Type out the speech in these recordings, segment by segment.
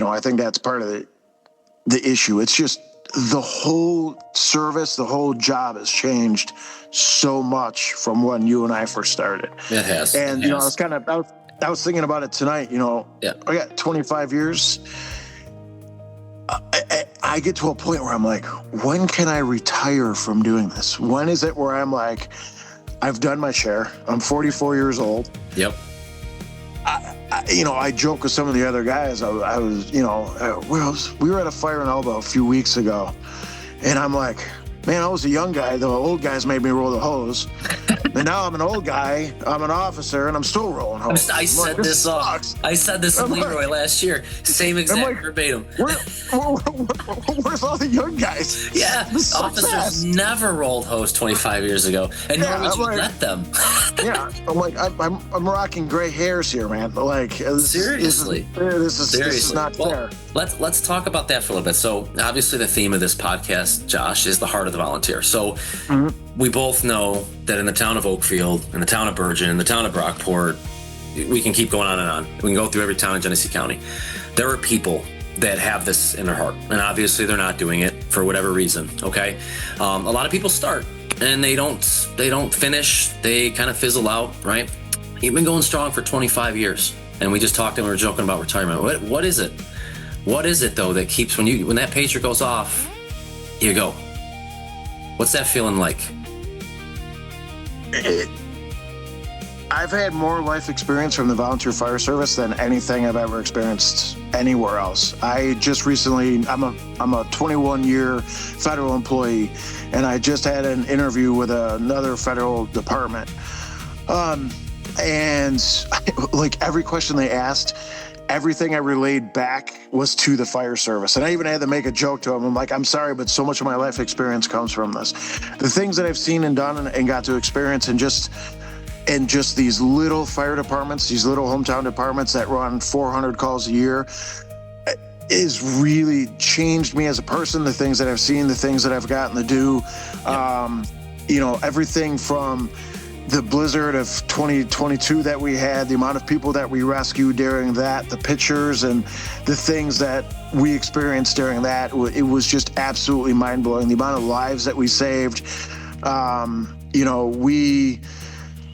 I think that's part of the issue. It's just the whole service, the whole job has changed so much from when you and I first started. It has. And, I was thinking about it tonight, Yeah. I got 25 years. I get to a point where I'm like, when can I retire from doing this? When is it where I'm like, I've done my share. I'm 44 years old. Yep. I joke with some of the other guys. We were at a fire in Elba a few weeks ago, and I'm like, man, I was a young guy. The old guys made me roll the hose. And now I'm an old guy. I'm an officer, and I'm still rolling hose. I said this to Leroy last year. Same exact verbatim. Where's all the young guys? Yeah, officers never rolled hose 25 years ago, and nor would you let them. Yeah, I'm like, I'm rocking gray hairs here, man. Like, seriously, this is not fair. Let's talk about that for a little bit. So, obviously, the theme of this podcast, Josh, is the heart of the volunteer. So, we both know that in the town of Oakfield, in the town of Bergen, in the town of Brockport, we can keep going on and on. We can go through every town in Genesee County. There are people that have this in their heart, and obviously they're not doing it for whatever reason. Okay, a lot of people start and they don't finish. They kind of fizzle out. Right? You've been going strong for 25 years, and we just talked and we were joking about retirement. What is it? What is it though that keeps when that pager goes off, you go? What's that feeling like? I've had more life experience from the volunteer fire service than anything I've ever experienced anywhere else. I just recently, I'm a 21-year federal employee, and I just had an interview with another federal department. And like every question they asked, everything I relayed back was to the fire service. And I even had to make a joke to them. I'm like, I'm sorry, but so much of my life experience comes from this. The things that I've seen and done and got to experience and just these little fire departments, these little hometown departments that run 400 calls a year is really changed me as a person, the things that I've seen, the things that I've gotten to do. Everything from the blizzard of 2022 that we had, the amount of people that we rescued during that, the pictures and the things that we experienced during that, it was just absolutely mind-blowing. The amount of lives that we saved.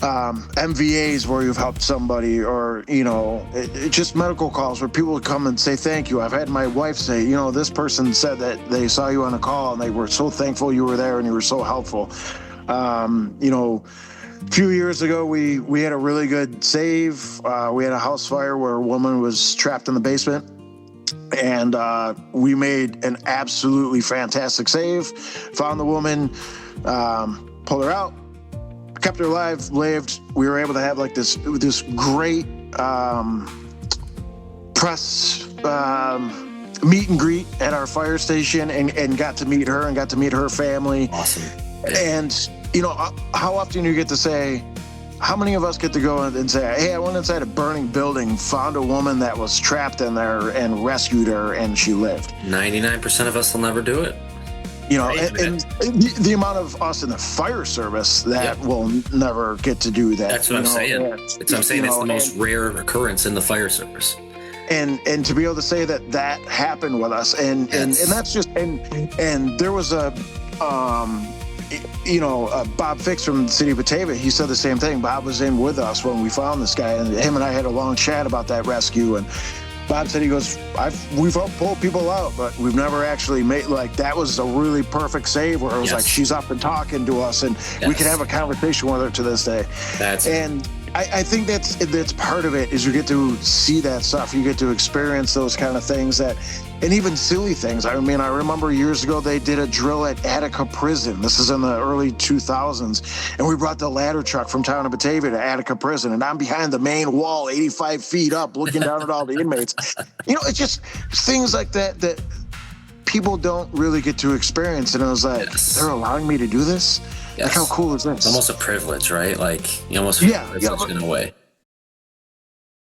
MVAs where you've helped somebody, or just medical calls where people would come and say thank you. I've had my wife say, this person said that they saw you on a call and they were so thankful you were there and you were so helpful. A few years ago we had a really good save. We had a house fire where a woman was trapped in the basement, and we made an absolutely fantastic save, found the woman, pulled her out, kept her alive, lived. We were able to have like this great press meet and greet at our fire station, and got to meet her and got to meet her family. Awesome. And how often you get to say, how many of us get to go and say, hey, I went inside a burning building, found a woman that was trapped in there and rescued her, and she lived. 99% of us will never do it. And the amount of us in the fire service that will never get to do that. That's what I'm saying. It's the most rare occurrence in the fire service. And to be able to say that happened with us, and that's just and there was a Bob Fix from the city of Batavia. He said the same thing. Bob was in with us when we found this guy, and him and I had a long chat about that rescue. And Bob said, he goes, we've helped pull people out, but we've never actually made, that was a really perfect save where it was like she's up and talking to us, and we can have a conversation with her to this day. I think that's part of it, is you get to see that stuff. You get to experience those kind of things and even silly things. I mean, I remember years ago they did a drill at Attica Prison. This is in the early 2000s. And we brought the ladder truck from town of Batavia to Attica Prison. And I'm behind the main wall, 85 feet up, looking down at all the inmates. It's just things like that people don't really get to experience. And I was like, they're allowing me to do this? Yes. Like, how cool is this? It's almost a privilege, right? Like, you almost feel privileged in a way.